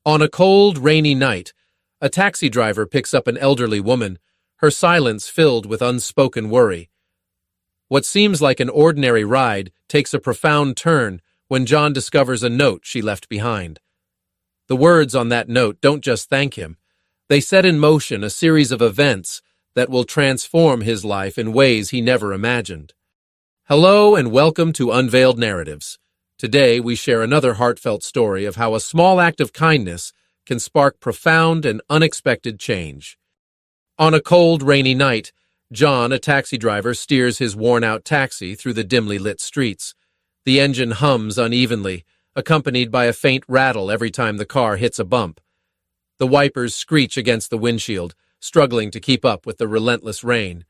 On a cold, rainy night, a taxi driver picks up an elderly woman, her silence filled with unspoken worry. What seems like an ordinary ride takes a profound turn when John discovers a note she left behind. The words on that note don't just thank him. They set in motion a series of events that will transform his life in ways he never imagined. Hello and welcome to Unveiled Narratives. Today we share another heartfelt story of how a small act of kindness can spark profound and unexpected change. On a cold, rainy night, John, a taxi driver, steers his worn-out taxi through the dimly lit streets. The engine hums unevenly, accompanied by a faint rattle every time the car hits a bump. The wipers screech against the windshield, struggling to keep up with the relentless rain.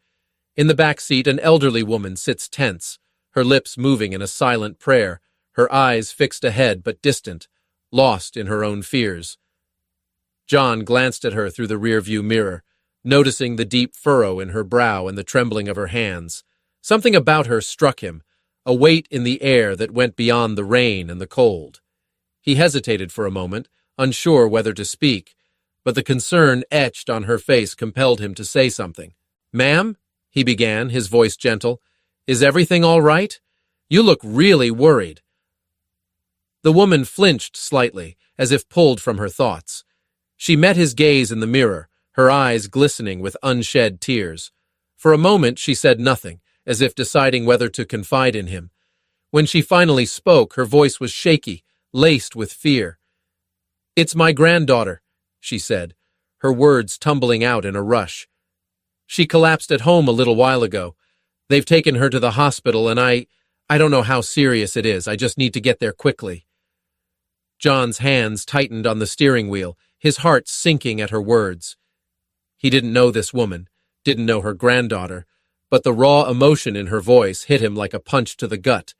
In the back seat, an elderly woman sits tense, her lips moving in a silent prayer, her eyes fixed ahead but distant, lost in her own fears. John glanced at her through the rearview mirror, noticing the deep furrow in her brow and the trembling of her hands. Something about her struck him, a weight in the air that went beyond the rain and the cold. He hesitated for a moment, unsure whether to speak, but the concern etched on her face compelled him to say something. "Ma'am," he began, his voice gentle, "is everything all right? You look really worried." The woman flinched slightly, as if pulled from her thoughts. She met his gaze in the mirror, her eyes glistening with unshed tears. For a moment she said nothing, as if deciding whether to confide in him. When she finally spoke, her voice was shaky, laced with fear. "It's my granddaughter," she said, her words tumbling out in a rush. "She collapsed at home a little while ago. They've taken her to the hospital and I don't know how serious it is. I just need to get there quickly." John's hands tightened on the steering wheel, his heart sinking at her words. He didn't know this woman, didn't know her granddaughter, but the raw emotion in her voice hit him like a punch to the gut.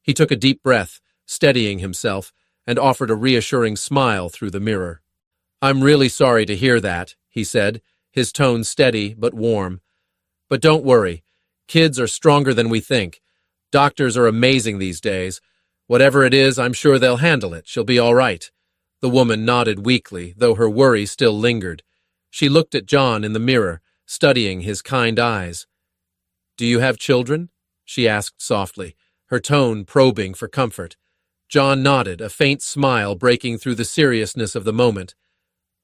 He took a deep breath, steadying himself, and offered a reassuring smile through the mirror. "I'm really sorry to hear that," he said, his tone steady but warm. "But don't worry. Kids are stronger than we think. Doctors are amazing these days. Whatever it is, I'm sure they'll handle it. She'll be all right." The woman nodded weakly, though her worry still lingered. She looked at John in the mirror, studying his kind eyes. "Do you have children?" she asked softly, her tone probing for comfort. John nodded, a faint smile breaking through the seriousness of the moment.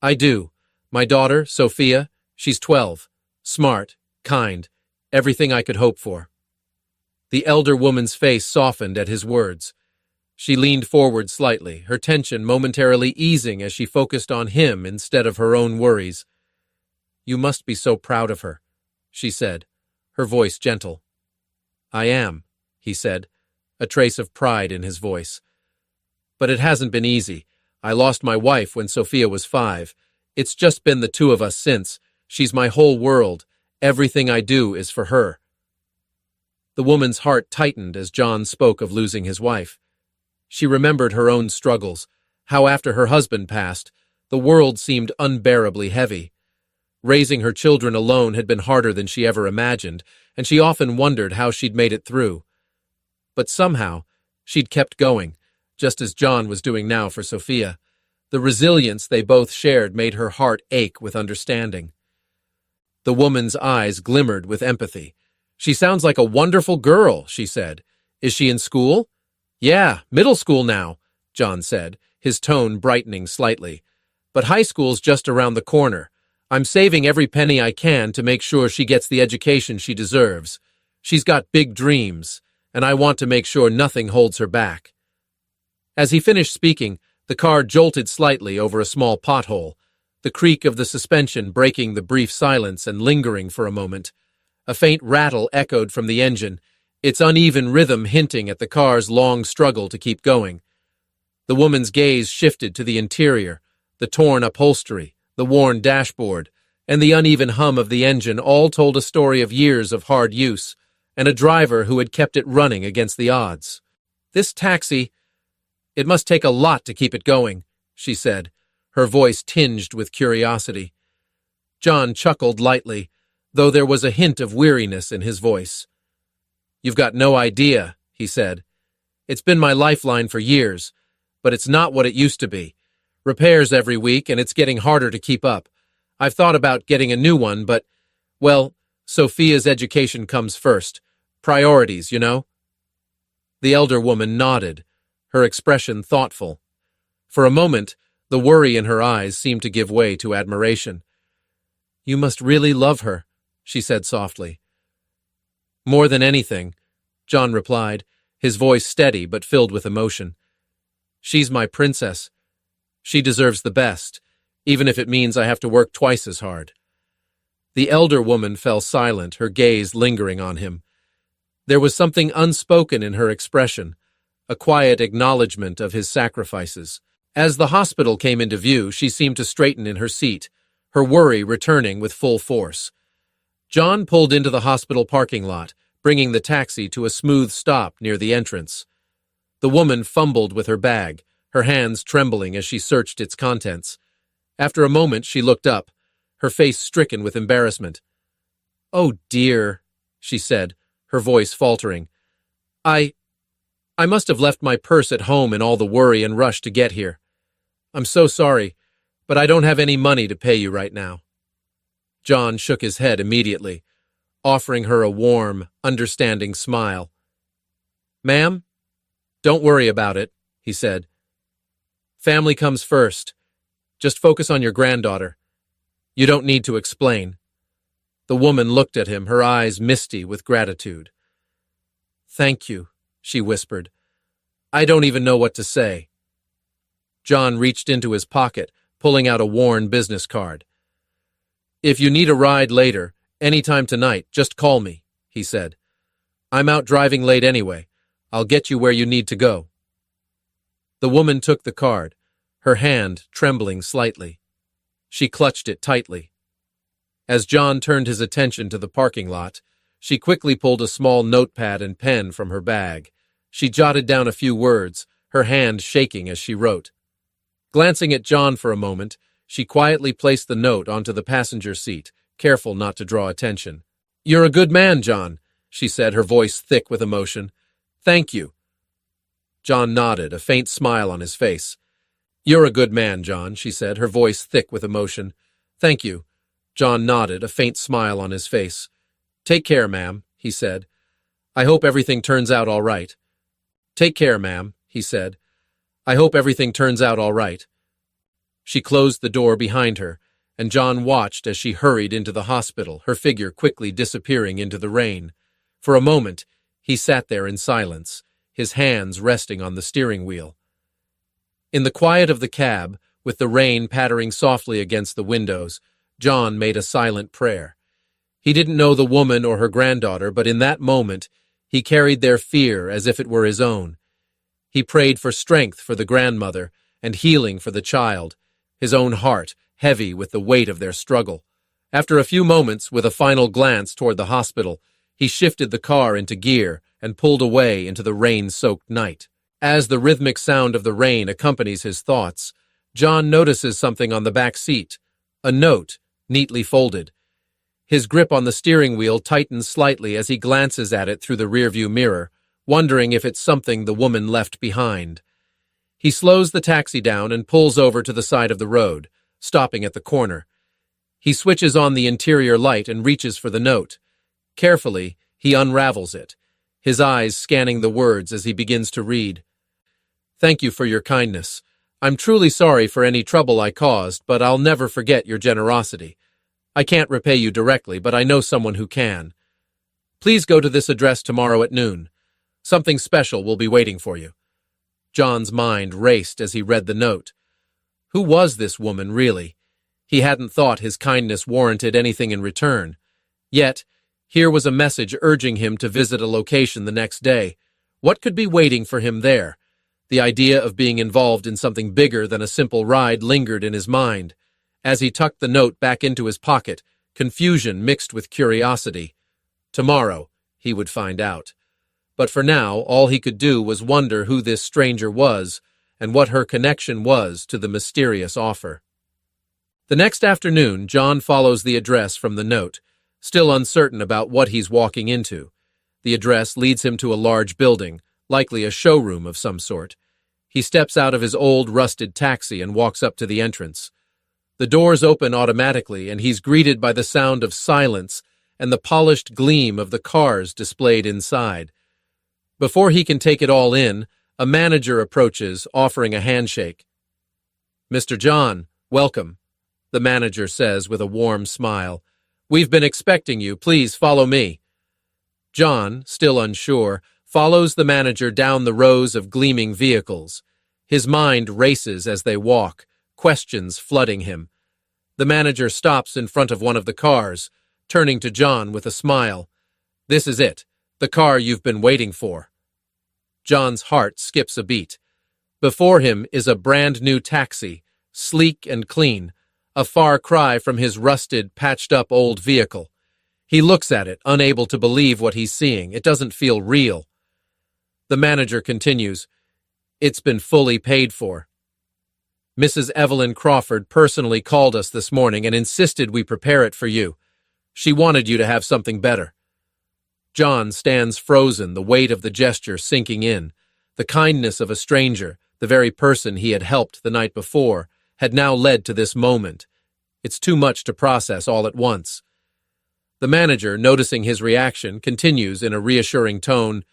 "I do. My daughter, Sophia, she's 12. Smart, kind, everything I could hope for." The elder woman's face softened at his words. She leaned forward slightly, her tension momentarily easing as she focused on him instead of her own worries. "You must be so proud of her," she said, her voice gentle. "I am," he said, a trace of pride in his voice. "But it hasn't been easy. I lost my wife when Sophia was 5. It's just been the two of us since. She's my whole world. Everything I do is for her." The woman's heart tightened as John spoke of losing his wife. She remembered her own struggles, how after her husband passed, the world seemed unbearably heavy. Raising her children alone had been harder than she ever imagined, and she often wondered how she'd made it through. But somehow, she'd kept going, just as John was doing now for Sophia. The resilience they both shared made her heart ache with understanding. The woman's eyes glimmered with empathy. "She sounds like a wonderful girl," she said. "Is she in school?" "Yeah, middle school now," John said, his tone brightening slightly. "But high school's just around the corner. I'm saving every penny I can to make sure she gets the education she deserves. She's got big dreams, and I want to make sure nothing holds her back." As he finished speaking, the car jolted slightly over a small pothole, the creak of the suspension breaking the brief silence and lingering for a moment. A faint rattle echoed from the engine, its uneven rhythm hinting at the car's long struggle to keep going. The woman's gaze shifted to the interior, the torn upholstery, the worn dashboard, and the uneven hum of the engine all told a story of years of hard use, and a driver who had kept it running against the odds. "This taxi, it must take a lot to keep it going," she said, her voice tinged with curiosity. John chuckled lightly, though there was a hint of weariness in his voice. "You've got no idea," he said. "It's been my lifeline for years, but it's not what it used to be. Repairs every week, and it's getting harder to keep up. I've thought about getting a new one, but, well, Sophia's education comes first. Priorities, you know? The elder woman nodded, her expression thoughtful. For a moment, the worry in her eyes seemed to give way to admiration. "You must really love her," she said softly. "More than anything," John replied, his voice steady but filled with emotion. "She's my princess. She deserves the best, even if it means I have to work twice as hard." The elder woman fell silent, her gaze lingering on him. There was something unspoken in her expression, a quiet acknowledgement of his sacrifices. As the hospital came into view, she seemed to straighten in her seat, her worry returning with full force. John pulled into the hospital parking lot, bringing the taxi to a smooth stop near the entrance. The woman fumbled with her bag, her hands trembling as she searched its contents. After a moment, she looked up, her face stricken with embarrassment. "Oh, dear," she said, her voice faltering. I must have left my purse at home in all the worry and rush to get here. I'm so sorry, but I don't have any money to pay you right now." John shook his head immediately, offering her a warm, understanding smile. "Ma'am, don't worry about it," he said. "Family comes first. Just focus on your granddaughter. You don't need to explain." The woman looked at him, her eyes misty with gratitude. "Thank you," she whispered. "I don't even know what to say." John reached into his pocket, pulling out a worn business card. "If you need a ride later, anytime tonight, just call me," he said. "I'm out driving late anyway. I'll get you where you need to go." The woman took the card, her hand trembling slightly. She clutched it tightly. As John turned his attention to the parking lot, she quickly pulled a small notepad and pen from her bag. She jotted down a few words, her hand shaking as she wrote. Glancing at John for a moment, she quietly placed the note onto the passenger seat, careful not to draw attention. "You're a good man, John," she said, her voice thick with emotion. "Thank you." John nodded, a faint smile on his face. "You're a good man, John," she said, her voice thick with emotion. "Thank you." John nodded, a faint smile on his face. "Take care, ma'am," he said. "I hope everything turns out all right." "Take care, ma'am," he said. "I hope everything turns out all right." She closed the door behind her, and John watched as she hurried into the hospital, her figure quickly disappearing into the rain. For a moment, he sat there in silence, his hands resting on the steering wheel. In the quiet of the cab, with the rain pattering softly against the windows, John made a silent prayer. He didn't know the woman or her granddaughter, but in that moment, he carried their fear as if it were his own. He prayed for strength for the grandmother and healing for the child, his own heart heavy with the weight of their struggle. After a few moments, with a final glance toward the hospital, he shifted the car into gear and pulled away into the rain-soaked night. As the rhythmic sound of the rain accompanies his thoughts, John notices something on the back seat, a note, neatly folded. His grip on the steering wheel tightens slightly as he glances at it through the rearview mirror, wondering if it's something the woman left behind. He slows the taxi down and pulls over to the side of the road, stopping at the corner. He switches on the interior light and reaches for the note. Carefully, he unravels it, his eyes scanning the words as he begins to read. "Thank you for your kindness. I'm truly sorry for any trouble I caused, but I'll never forget your generosity. I can't repay you directly, but I know someone who can. Please go to this address tomorrow at noon. Something special will be waiting for you." John's mind raced as he read the note. Who was this woman, really? He hadn't thought his kindness warranted anything in return. Yet, here was a message urging him to visit a location the next day. What could be waiting for him there? The idea of being involved in something bigger than a simple ride lingered in his mind. As he tucked the note back into his pocket, confusion mixed with curiosity. Tomorrow, he would find out. But for now, all he could do was wonder who this stranger was and what her connection was to the mysterious offer. The next afternoon, John follows the address from the note, still uncertain about what he's walking into. The address leads him to a large building, likely a showroom of some sort. He steps out of his old, rusted taxi and walks up to the entrance. The doors open automatically, and he's greeted by the sound of silence and the polished gleam of the cars displayed inside. Before he can take it all in, a manager approaches, offering a handshake. "Mr. John, welcome," the manager says with a warm smile. "We've been expecting you. Please follow me." John, still unsure, follows the manager down the rows of gleaming vehicles. His mind races as they walk, questions flooding him. The manager stops in front of one of the cars, turning to John with a smile. "This is it, the car you've been waiting for." John's heart skips a beat. Before him is a brand new taxi, sleek and clean, a far cry from his rusted, patched-up old vehicle. He looks at it, unable to believe what he's seeing. It doesn't feel real. The manager continues, "It's been fully paid for. Mrs. Evelyn Crawford personally called us this morning and insisted we prepare it for you. She wanted you to have something better." John stands frozen, the weight of the gesture sinking in. The kindness of a stranger, the very person he had helped the night before, had now led to this moment. It's too much to process all at once. The manager, noticing his reaction, continues in a reassuring tone,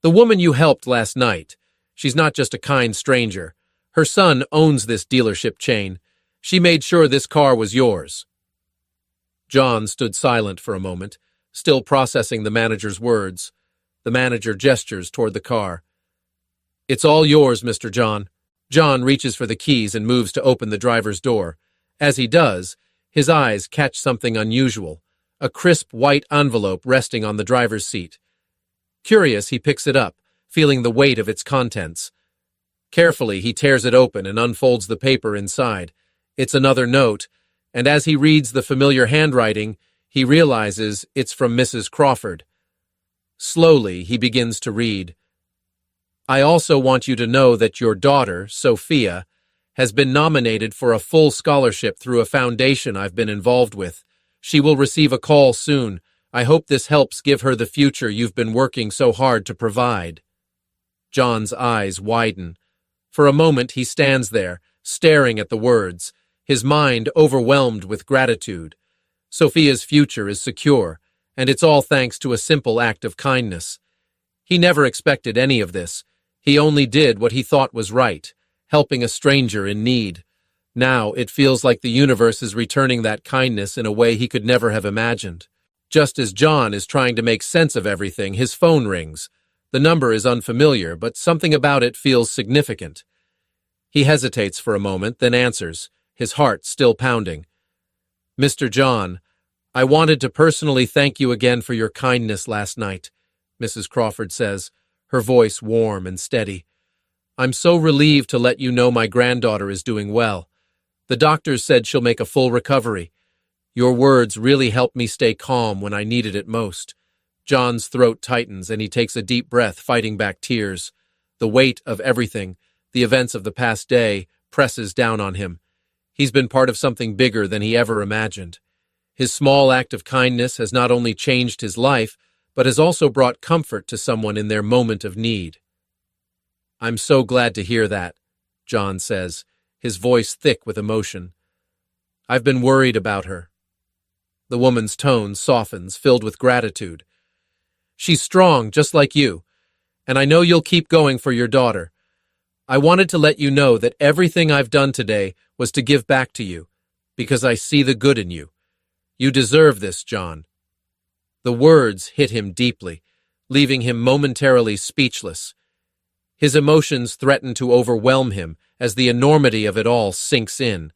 "The woman you helped last night, she's not just a kind stranger. Her son owns this dealership chain. She made sure this car was yours." John stood silent for a moment, still processing the manager's words. The manager gestures toward the car. "It's all yours, Mr. John." John reaches for the keys and moves to open the driver's door. As he does, his eyes catch something unusual, a crisp white envelope resting on the driver's seat. Curious, he picks it up, feeling the weight of its contents. Carefully, he tears it open and unfolds the paper inside. It's another note, and as he reads the familiar handwriting, he realizes it's from Mrs. Crawford. Slowly, he begins to read. "I also want you to know that your daughter, Sophia, has been nominated for a full scholarship through a foundation I've been involved with. She will receive a call soon. I hope this helps give her the future you've been working so hard to provide." John's eyes widen. For a moment he stands there, staring at the words, his mind overwhelmed with gratitude. Sophia's future is secure, and it's all thanks to a simple act of kindness. He never expected any of this. He only did what he thought was right, helping a stranger in need. Now it feels like the universe is returning that kindness in a way he could never have imagined. Just as John is trying to make sense of everything, his phone rings. The number is unfamiliar, but something about it feels significant. He hesitates for a moment, then answers, his heart still pounding. "Mr. John, I wanted to personally thank you again for your kindness last night," Mrs. Crawford says, her voice warm and steady. "I'm so relieved to let you know my granddaughter is doing well. The doctors said she'll make a full recovery. Your words really helped me stay calm when I needed it most." John's throat tightens and he takes a deep breath, fighting back tears. The weight of everything, the events of the past day, presses down on him. He's been part of something bigger than he ever imagined. His small act of kindness has not only changed his life, but has also brought comfort to someone in their moment of need. "I'm so glad to hear that," John says, his voice thick with emotion. "I've been worried about her." The woman's tone softens, filled with gratitude. "She's strong, just like you, and I know you'll keep going for your daughter. I wanted to let you know that everything I've done today was to give back to you, because I see the good in you. You deserve this, John." The words hit him deeply, leaving him momentarily speechless. His emotions threaten to overwhelm him as the enormity of it all sinks in.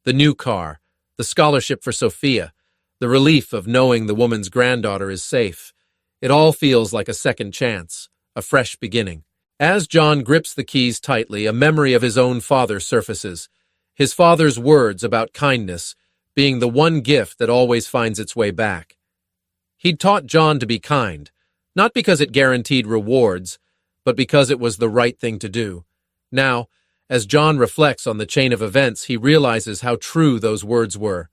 The new car, the scholarship for Sophia, the relief of knowing the woman's granddaughter is safe. It all feels like a second chance, a fresh beginning. As John grips the keys tightly, a memory of his own father surfaces. His father's words about kindness being the one gift that always finds its way back. He'd taught John to be kind, not because it guaranteed rewards, but because it was the right thing to do. Now, as John reflects on the chain of events, he realizes how true those words were.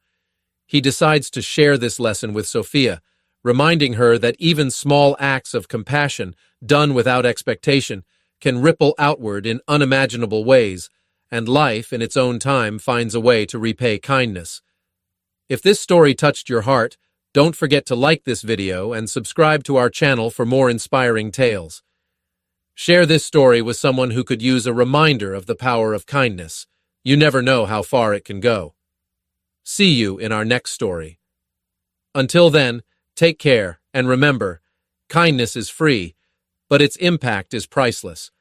He decides to share this lesson with Sophia, reminding her that even small acts of compassion, done without expectation, can ripple outward in unimaginable ways, and life, in its own time, finds a way to repay kindness. If this story touched your heart, don't forget to like this video and subscribe to our channel for more inspiring tales. Share this story with someone who could use a reminder of the power of kindness. You never know how far it can go. See you in our next story. Until then, take care, and remember, kindness is free, but its impact is priceless.